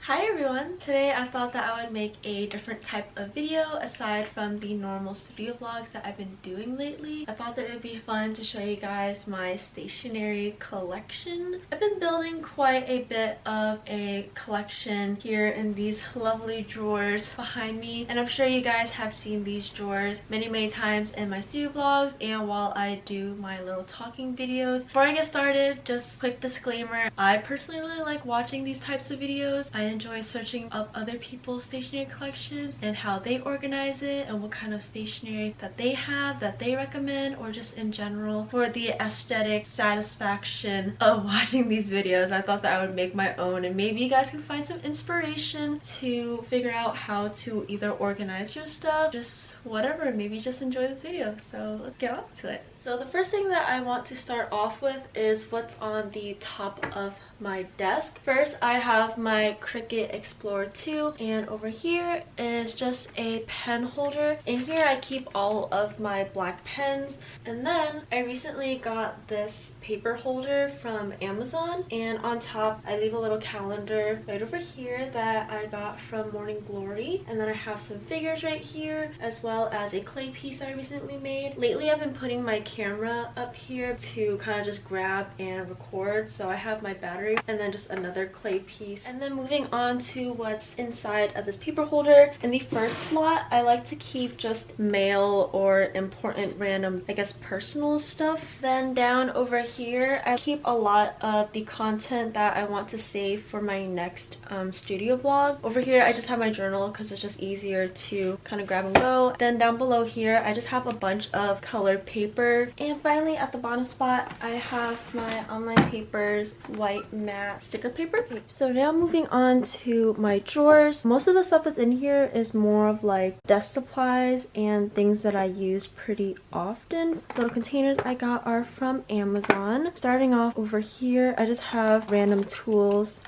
Hi everyone! Today I thought that I would make a different type of video aside from the normal studio vlogs that I've been doing lately. I thought that it would be fun to show you guys my stationery collection. I've been building quite a bit of a collection here in these lovely drawers behind me, and I'm sure you guys have seen these drawers many times in my studio vlogs and while I do my little talking videos. Before I get started, just quick disclaimer, I personally really like watching these types of videos. I enjoy searching up other people's stationery collections and how they organize it and what kind of stationery that they have that they recommend, or just in general for the aesthetic satisfaction of watching these videos. I thought that I would make my own and maybe you guys can find some inspiration to figure out how to either organize your stuff, just whatever, maybe just enjoy this video. So let's get on to it. So the first thing that I want to start off with is what's on the top of my desk. First, I have my Cricut Explorer 2, and over here is just a pen holder. In here I keep all of my black pens, and then I recently got this paper holder from Amazon, and on top I leave a little calendar right over here that I got from Morning Glory, and then I have some figures right here as well as a clay piece that I recently made. Lately I've been putting my camera up here to kind of just grab and record, so I have my battery and then just another clay piece. And then moving on to what's inside of this paper holder, in the first slot I like to keep just mail or important random, I guess, personal stuff. Then down over here I keep a lot of the content that I want to save for my next studio vlog. Over here I just have my journal because it's just easier to kind of grab and go. Then down below here I just have a bunch of colored paper, and finally at the bottom spot I have my online papers white matte sticker paper. Okay, so now moving on to my drawers. Most of the stuff that's in here is more of like desk supplies and things that I use pretty often. Little containers I got are from Amazon. Starting off over here I just have random tools,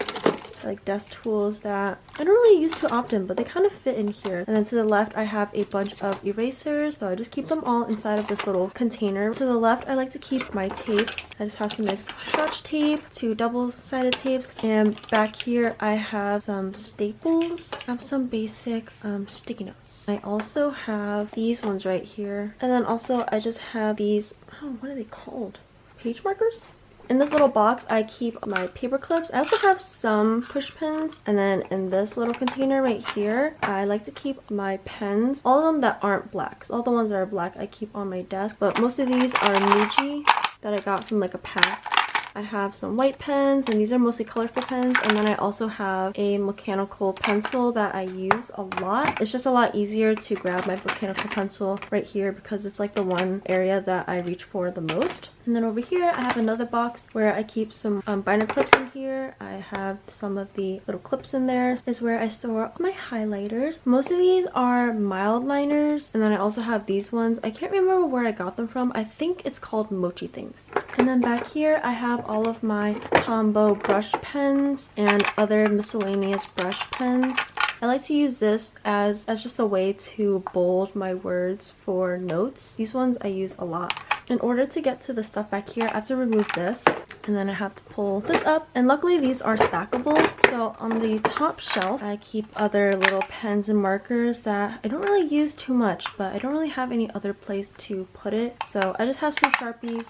like desk tools that I don't really use too often, but they kind of fit in here. And then to the left I have a bunch of erasers, so I just keep them all inside of this little container. To the left I like to keep my tapes. I just have some nice Scotch tape, two double-sided tapes, and back here I have some staples. I have some basic sticky notes. I also have these ones right here, and then also I just have these, oh, what are they called? Page markers? In this little box I keep my paper clips. I also have some push pins, and then in this little container right here I like to keep my pens, all of them that aren't black. So all the ones that are black I keep on my desk, but most of these are Muji that I got from like a pack. I have some white pens, and these are mostly colorful pens, and then I also have a mechanical pencil that I use a lot. It's just a lot easier to grab my mechanical pencil right here because it's like the one area that I reach for the most. And then over here I have another box where I keep some binder clips in here. I have some of the little clips in there. This is where I store my highlighters. Most of these are mild liners, and then I also have these ones. I can't remember where I got them from. I think it's called Mochi Things. And then back here I have all of my combo brush pens and other miscellaneous brush pens. I like to use this as just a way to bold my words for notes. These ones I use a lot. In order to get to the stuff back here, I have to remove this, and then I have to pull this up. And luckily these are stackable, so on the top shelf I keep other little pens and markers that I don't really use too much, but I don't really have any other place to put it. So I just have some Sharpies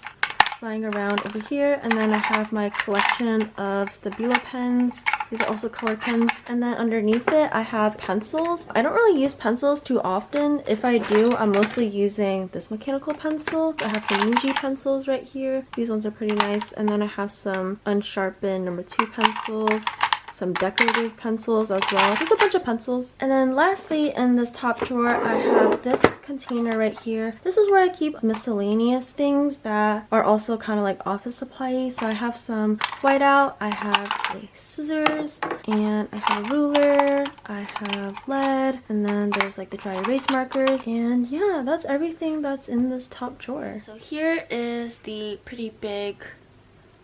lying around over here, and then I have my collection of Stabilo pens. These are also color pens. And then underneath it I have pencils. I don't really use pencils too often. If I do, I'm mostly using this mechanical pencil. I have some Muji pencils right here. These ones are pretty nice. And then I have some unsharpened #2 pencils, some decorative pencils as well, just a bunch of pencils. And then lastly, in this top drawer I have this container right here. This is where I keep miscellaneous things that are also kind of like office supply. So I have some whiteout, I have a scissors, and I have a ruler, I have lead, and then there's like the dry erase markers. And yeah, that's everything that's in this top drawer. So here is the pretty big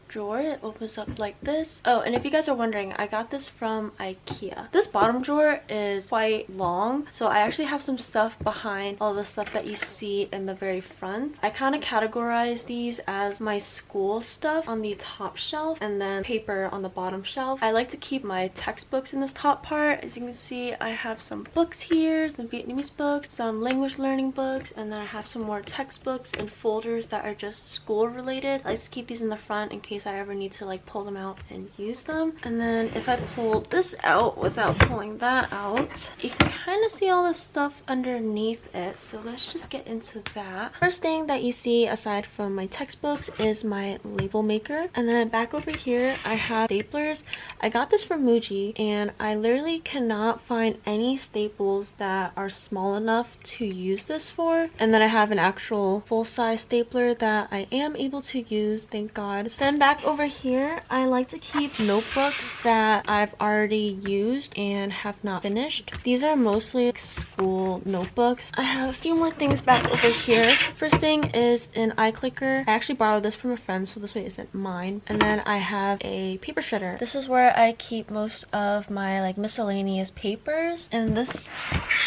drawer. It opens up like this. Oh, and if you guys are wondering, I got this from IKEA. This bottom drawer is quite long, so I actually have some stuff behind all the stuff that you see in the very front. I kind of categorize these as my school stuff on the top shelf and then paper on the bottom shelf. I like to keep my textbooks in this top part. As you can see, I have some books here, some Vietnamese books, some language learning books, and then I have some more textbooks and folders that are just school related. I like to keep these in the front in case I ever need to like pull them out and use them. And then if I pull this out without pulling that out, you can kind of see all the stuff underneath it. So let's just get into that. First thing that you see aside from my textbooks is my label maker. And then back over here, I have staplers. I got this from Muji, and I literally cannot find any staples that are small enough to use this for. And then I have an actual full-size stapler that I am able to use, thank God. Then back over here, I like to keep notebooks that I've already used and have not finished. These are mostly school notebooks. I have a few more things back over here. First thing is an eye clicker. I actually borrowed this from a friend, so this way isn't mine. And then I have a paper shredder. This is where I keep most of my like miscellaneous papers. In this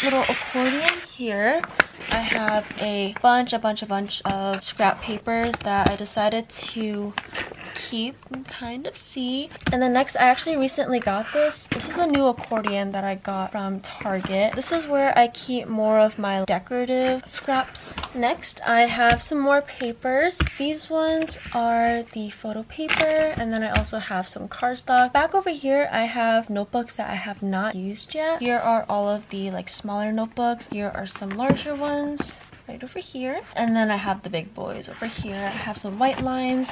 little accordion here, I have a bunch of scrap papers that I decided to keep and kind of see. And then next, I actually recently got this. This is a new accordion that I got from Target. This is where I keep more of my decorative scraps. Next, I have some more papers. These ones are the photo paper, and then I also have some cardstock. Back over here, I have notebooks that I have not used yet. Here are all of the like smaller notebooks. Here are some larger ones right over here. And then I have the big boys over here. I have some white lines.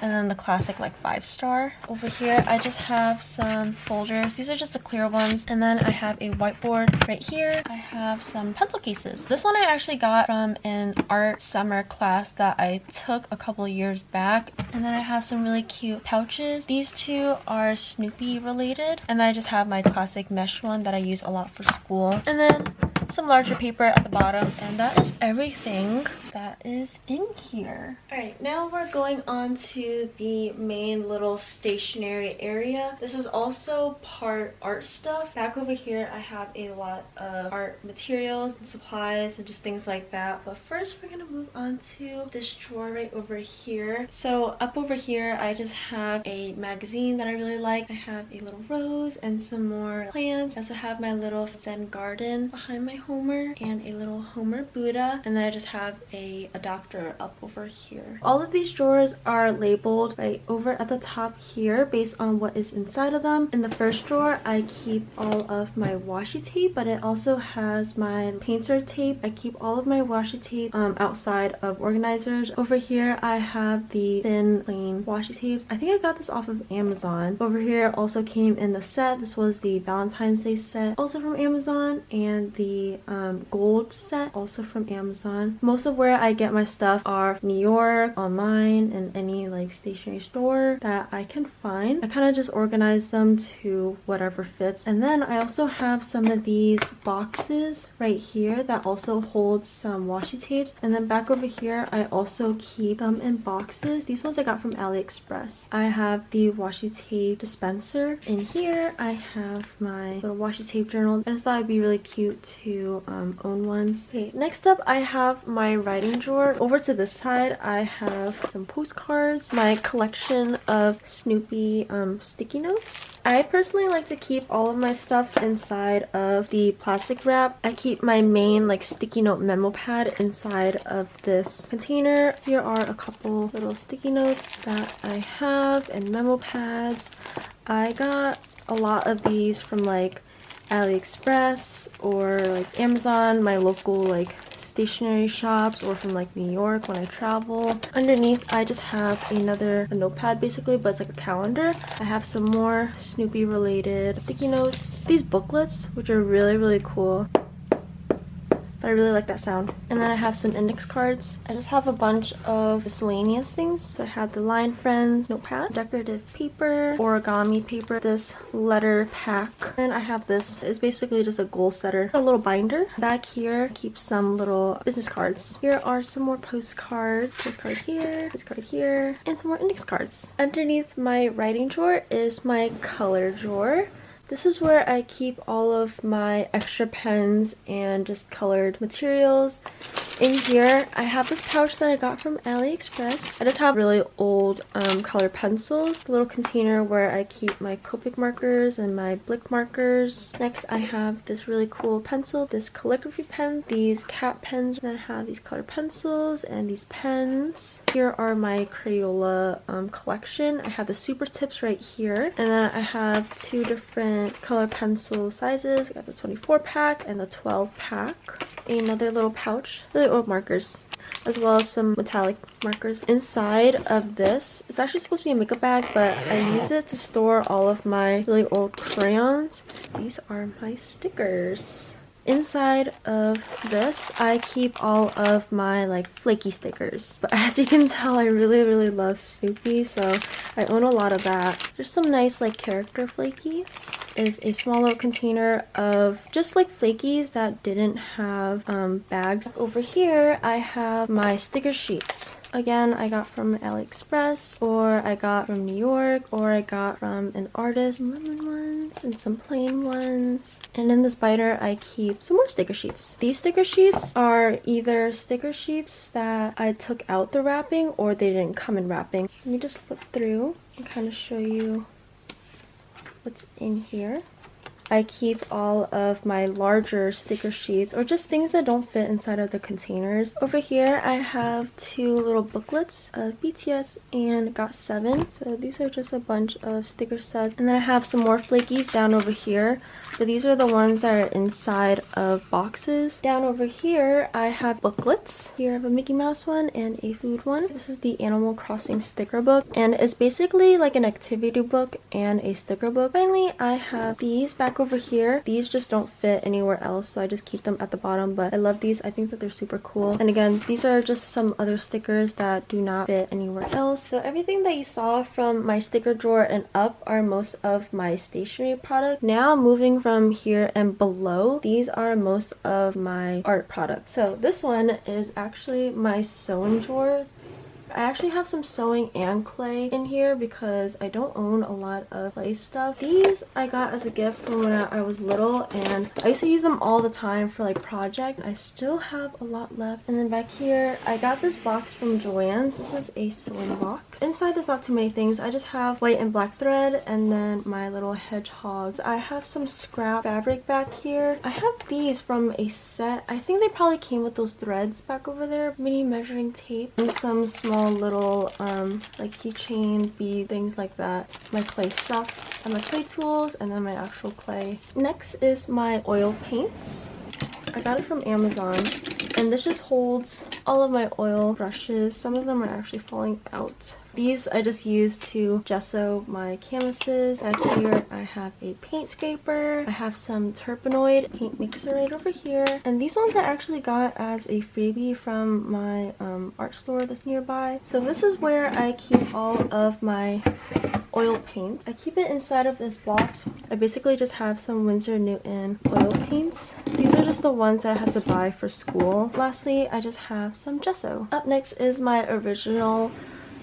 And then the classic like 5-star. Over here, I just have some folders. These are just the clear ones. And then I have a whiteboard right here. I have some pencil cases. This one I actually got from an art summer class that I took a couple years back. And then I have some really cute pouches. These two are Snoopy related. And then I just have my classic mesh one that I use a lot for school. And then some larger paper at the bottom, and that is everything that is in here. Alright, now we're going on to the main little stationery area. This is also part art stuff. Back over here, I have a lot of art materials and supplies and just things like that. But first, we're gonna move on to this drawer right over here. So up over here, I just have a magazine that I really like. I have a little rose and some more plants. I also have my little Zen garden behind my Homer and a little Homer Buddha, and then I just have a adapter up over here. All of these drawers are labeled right over at the top here based on what is inside of them. In the first drawer, I keep all of my washi tape, but it also has my painter tape. I keep all of my washi tape outside of organizers. Over here, I have the thin plain washi tapes. I think I got this off of Amazon. Over here also came in the set. This was the Valentine's Day set, also from Amazon, and the gold set, also from Amazon. Most of where I get my stuff are New York, online, and any like stationery store that I can find. I kind of just organize them to whatever fits. And then I also have some of these boxes right here that also hold some washi tapes. And then back over here, I also keep them in boxes. These ones I got from AliExpress. I have the washi tape dispenser. In here, I have my little washi tape journal. I just thought it'd be really cute to own ones. Okay, next up, I have my writing drawer. Over to this side, I have some postcards, my collection of Snoopy sticky notes. I personally like to keep all of my stuff inside of the plastic wrap. I keep my main like sticky note memo pad inside of this container. Here are a couple little sticky notes that I have and memo pads. I got a lot of these from like AliExpress or like Amazon, my local like stationery shops, or from like New York when I travel. Underneath, I just have a notepad basically, but it's like a calendar. I have some more Snoopy related sticky notes. These booklets, which are really cool. But I really like that sound. And then I have some index cards. I just have a bunch of miscellaneous things. So I have the Line Friends notepad, decorative paper, origami paper, this letter pack, and I have this. It's basically just a goal setter, a little binder. Back here keeps some little business cards. Here are some more postcard here, and some more index cards. Underneath my writing drawer is my color drawer. This is where I keep all of my extra pens and just colored materials. In here, I have this pouch that I got from AliExpress. I just have really old colored pencils. A little container where I keep my Copic markers and my Blick markers. Next, I have this really cool pencil, this calligraphy pen, these cat pens. Then I have these colored pencils and these pens. Here are my Crayola collection. I have the super tips right here. And then I have two different color pencil sizes. I got the 24 pack and the 12 pack. Another little pouch, really old markers, as well as some metallic markers. Inside of this, it's actually supposed to be a makeup bag, but I use it to store all of my really old crayons. These are my stickers. Inside of this, I keep all of my like flaky stickers. But as you can tell, I really love Snoopy, so I own a lot of that. There's some nice like character flakies. Is a small little container of just like flakies that didn't have bags. Over here, I have my sticker sheets. Again, I got from AliExpress, or I got from New York, or I got from an artist. Some lemon ones and some plain ones. And in this binder, I keep some more sticker sheets. These sticker sheets are either sticker sheets that I took out the wrapping, or they didn't come in wrapping. So let me just flip through and kind of show you what's in here. I keep all of my larger sticker sheets, or just things that don't fit inside of the containers. Over here, I have two little booklets of BTS and GOT7. So these are just a bunch of sticker sets. And then I have some more flakies down over here. But these are the ones that are inside of boxes. Down over here, I have booklets. Here I have a Mickey Mouse one and a food one. This is the Animal Crossing sticker book. And it's basically like an activity book and a sticker book. Finally, I have these back over here. These just don't fit anywhere else, so I just keep them at the bottom, but I love these. I think that they're super cool. And again, these are just some other stickers that do not fit anywhere else. So everything that you saw from my sticker drawer and up are most of my stationery products. Now moving from here and below, these are most of my art products. So this one is actually my sewing drawer. I actually have some sewing and clay in here because I don't own a lot of clay stuff. These I got as a gift from when I was little, and I used to use them all the time for like projects. I still have a lot left. And then back here, I got this box from Joann's. This is a sewing box. Inside there's not too many things. I just have white and black thread and then my little hedgehogs. I have some scrap fabric back here. I have these from a set. I think they probably came with those threads back over there. Mini measuring tape and some small little like keychain bead things like that. My clay stuff and my clay tools, and then my actual clay. Next is my oil paints. I got it from Amazon, and this just holds all of my oil brushes. Some of them are actually falling out. These I just use to gesso my canvases. Back here I have a paint scraper. I have some Turpenoid paint mixer right over here. And these ones I actually got as a freebie from my art store that's nearby. So this is where I keep all of my oil paint. I keep it inside of this box. I basically just have some Winsor Newton oil paints. These are just the ones that I had to buy for school. Lastly, I just have some gesso. Up next is my original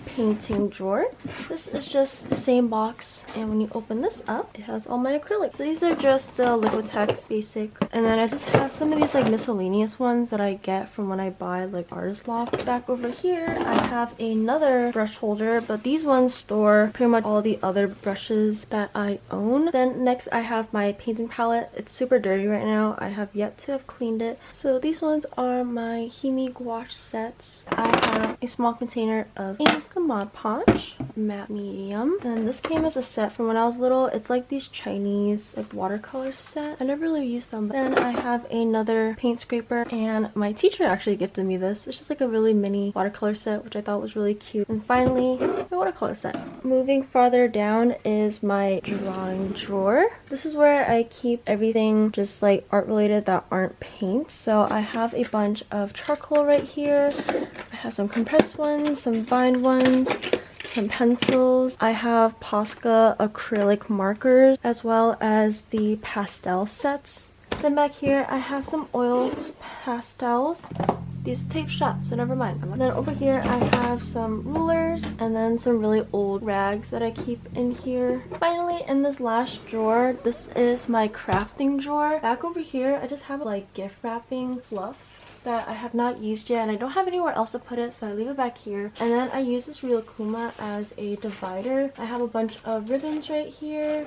painting drawer. This is just the same box, and when you open this up, it has all my acrylics. So these are just the Liquitex basic, and then I just have some of these like miscellaneous ones that I get from when I buy like Artist Loft. Back over here, I have another brush holder, but these ones store pretty much all the other brushes that I own. Then next I have my painting palette. It's super dirty right now. I have yet to have cleaned it. So these ones are my Himi gouache sets. I have a small container of ink, some Mod Podge, matte medium. And this came as a set from when I was little. It's like these Chinese like watercolor set. I never really used them. But then I have another paint scraper, and my teacher actually gifted me this. It's just like a really mini watercolor set, which I thought was really cute. And finally, the watercolor set. Moving farther down is my drawing drawer. This is where I keep everything just like art related that aren't paints. So I have a bunch of charcoal right here. I have some compressed ones, some bind ones, some pencils. I have Posca acrylic markers as well as the pastel sets. Then back here I have some oil pastels. These tape shut, so never mind. Then over here I have some rulers and then some really old rags that I keep in here. Finally, in this last drawer, this is my crafting drawer. Back over here I just have like gift wrapping fluff that I have not used yet, and I don't have anywhere else to put it, so I leave it back here. And then I use this Ryokuma as a divider. I have a bunch of ribbons right here,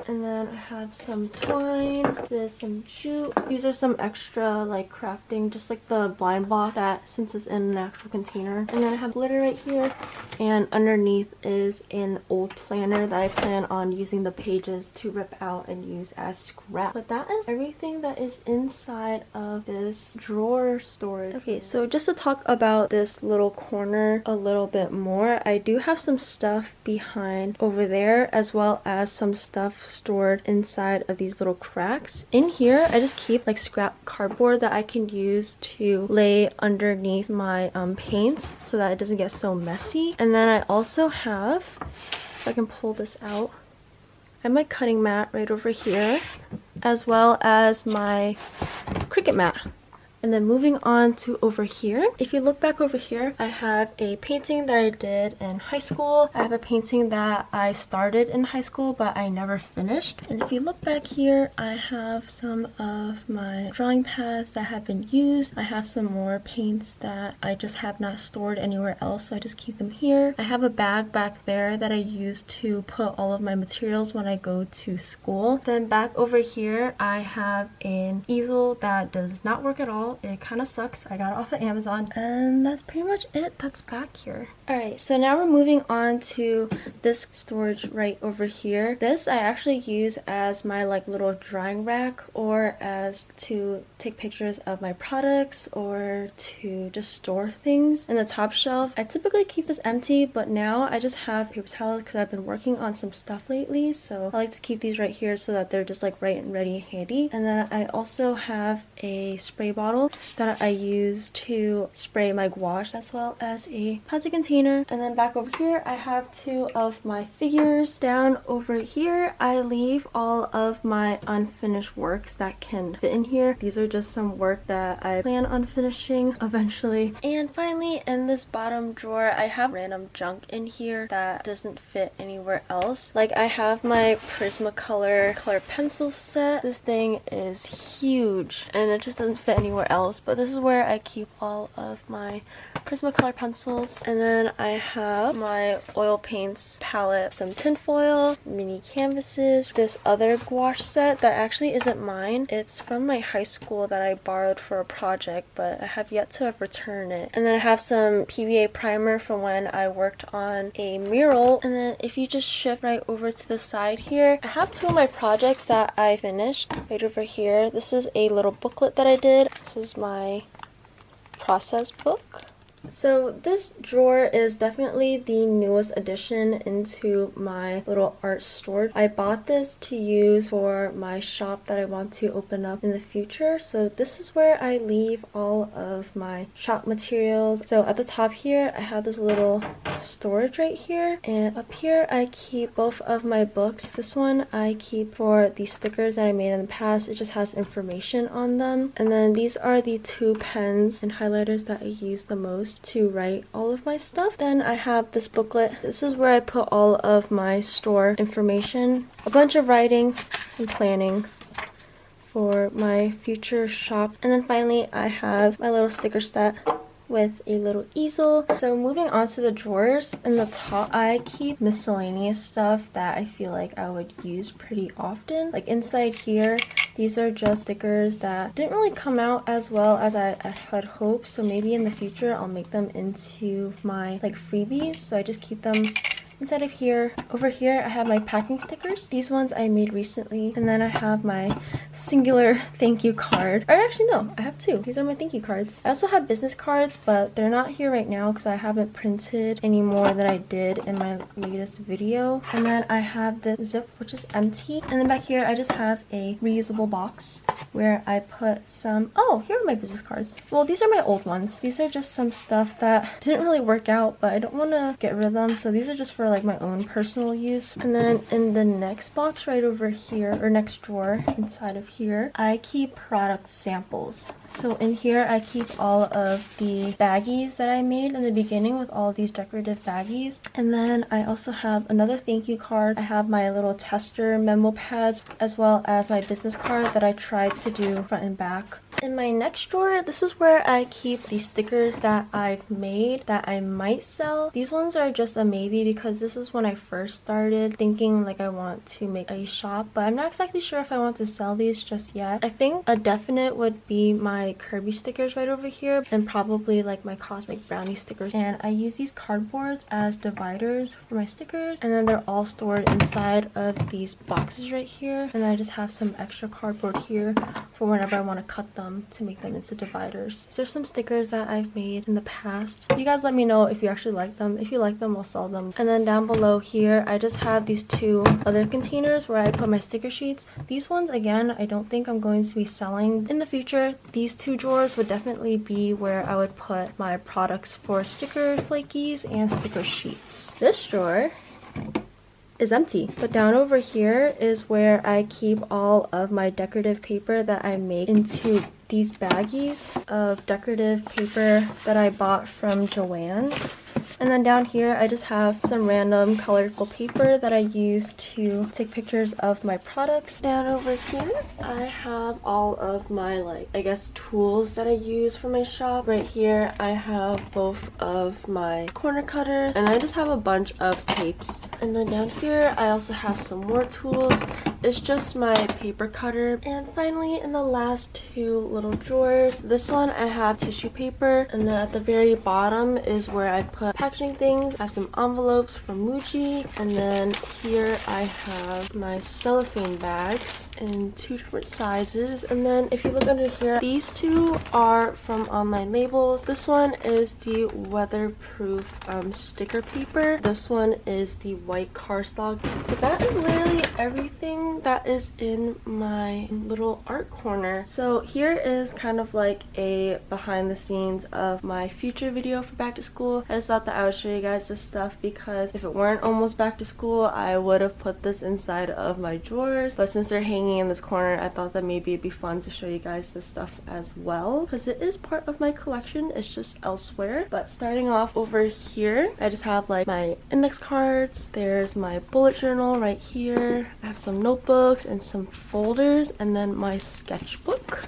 and then I have some twine, there's some jute. These are some extra like crafting, just like the blind box that since it's in an actual container. And then I have glitter right here, and underneath is an old planner that I plan on using the pages to rip out and use as scrap. But that is everything that is inside of this drawer storage. Okay, so just to talk about this little corner a little bit more, I do have some stuff behind over there as well as some stuff stored inside of these little cracks. In here I just keep like scrap cardboard that I can use to lay underneath my paints so that it doesn't get so messy. And then I also have, if I can pull this out, I have my cutting mat right over here as well as my Cricut mat. And then moving on to over here, if you look back over here, I have a painting that I did in high school. I have a painting that I started in high school but I never finished. And if you look back here, I have some of my drawing pads that have been used. I have some more paints that I just have not stored anywhere else, so I just keep them here. I have a bag back there that I use to put all of my materials when I go to school. Then back over here, I have an easel that does not work at all. It kind of sucks. I got it off of Amazon, and that's pretty much it that's back here. Alright, so now we're moving on to this storage right over here. This I actually use as my like little drawing rack, or as to take pictures of my products, or to just store things in the top shelf. I typically keep this empty, but now I just have paper towels because I've been working on some stuff lately, so I like to keep these right here so that they're just like right and ready and handy. And then I also have a spray bottle that I use to spray my gouache, as well as a plastic container. And then back over here I have two of my figures. Down over here I leave all of my unfinished works that can fit in here. These are just some work that I plan on finishing eventually. And finally, in this bottom drawer I have random junk in here that doesn't fit anywhere else. Like I have my Prismacolor color pencil set. This thing is huge and it just doesn't fit anywhere else, but this is where I keep all of my Prismacolor pencils. And then I have my oil paints palette, some tinfoil, mini canvases, this other gouache set that actually isn't mine. It's from my high school that I borrowed for a project, but I have yet to return it. And then I have some PVA primer from when I worked on a mural. And then if you just shift right over to the side here, I have two of my projects that I finished right over here. This is a little booklet that I did. This is my process book. So this drawer is definitely the newest addition into my little art storage. I bought this to use for my shop that I want to open up in the future. So this is where I leave all of my shop materials. So at the top here, I have this little storage right here. And up here, I keep both of my books. This one I keep for the stickers that I made in the past. It just has information on them. And then these are the two pens and highlighters that I use the most to write all of my stuff. Then I have this booklet. This is where I put all of my store information, a bunch of writing and planning for my future shop. And then finally I have my little sticker set with a little easel. So moving on to the drawers, in the top I keep miscellaneous stuff that I feel like I would use pretty often. Like inside here, these are just stickers that didn't really come out as well as I had hoped, so maybe in the future I'll make them into my like freebies. So I just keep them Inside of here, over here, I have my packing stickers. These ones I made recently. And then I have my singular thank you card. Or actually, no, I have two. These are my thank you cards. I also have business cards, but they're not here right now because I haven't printed any more than I did in my latest video. And then I have the zip, which is empty. And then back here, I just have a reusable box where I put some, oh, here are my business cards. Well, these are my old ones. These are just some stuff that didn't really work out, but I don't want to get rid of them. So these are just for like my own personal use. And then in the next box right over here, or next drawer inside of here, I keep product samples. So in here, I keep all of the baggies that I made in the beginning with all these decorative baggies. And then I also have another thank you card. I have my little tester memo pads as well as my business card that I tried to do front and back. In my next drawer, this is where I keep the stickers that I've made that I might sell. These ones are just a maybe because this is when I first started thinking like I want to make a shop, but I'm not exactly sure if I want to sell these just yet. I think a definite would be my Kirby stickers right over here and probably like my Cosmic Brownie stickers. And I use these cardboards as dividers for my stickers, and then they're all stored inside of these boxes right here. And I just have some extra cardboard here for whenever I want to cut them to make them into dividers. These are some stickers that I've made in the past. You guys let me know if you actually like them. If you like them, I'll sell them. And then down below here, I just have these two other containers where I put my sticker sheets. These ones, again, I don't think I'm going to be selling in the future. These two drawers would definitely be where I would put my products for sticker flakies and sticker sheets. This drawer is empty, but down over here is where I keep all of my decorative paper that I make into these baggies of decorative paper that I bought from Joann's. And then down here, I just have some random colorful paper that I use to take pictures of my products. Down over here, I have all of my, like, I guess tools that I use for my shop. Right here, I have both of my corner cutters, and I just have a bunch of tapes. And then down here, I also have some more tools. It's just my paper cutter. And finally, in the last two little drawers, this one I have tissue paper, and then at the very bottom is where I put packaging things. I have some envelopes from Muji, and then here I have my cellophane bags in two different sizes. And then if you look under here, these two are from online labels. This one is the weatherproof sticker paper. This one is the white cardstock. But that is literally everything that is in my little art corner. So here is kind of like a behind the scenes of my future video for back to school. I just thought that I would show you guys this stuff because if it weren't almost back to school, I would have put this inside of my drawers. But since they're hanging in this corner, I thought that maybe it'd be fun to show you guys this stuff as well because it is part of my collection. It's just elsewhere. But starting off over here, I just have like my index cards. There's my bullet journal right here. I have some notebooks and some folders, and then my sketchbook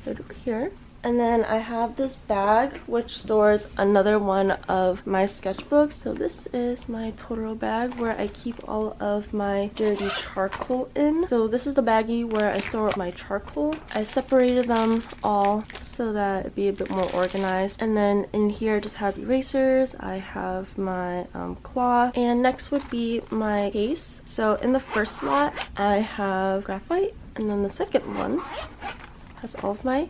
right over here. And then I have this bag which stores another one of my sketchbooks. So this is my Totoro bag where I keep all of my dirty charcoal in. So this is the baggie where I store my charcoal. I separated them all so that it'd be a bit more organized. And then in here it just has erasers. I have my cloth, and next would be my case. So in the first slot I have graphite, and then the second one has all of my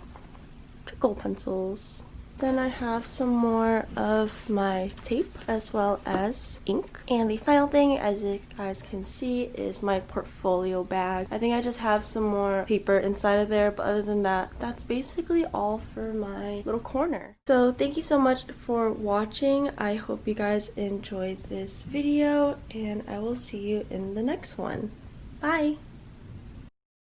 trickle pencils. Then I have some more of my tape as well as ink. And the final thing, as you guys can see, is my portfolio bag. I think I just have some more paper inside of there, but other than that, that's basically all for my little corner. So thank you so much for watching. I hope you guys enjoyed this video, and I will see you in the next one. Bye!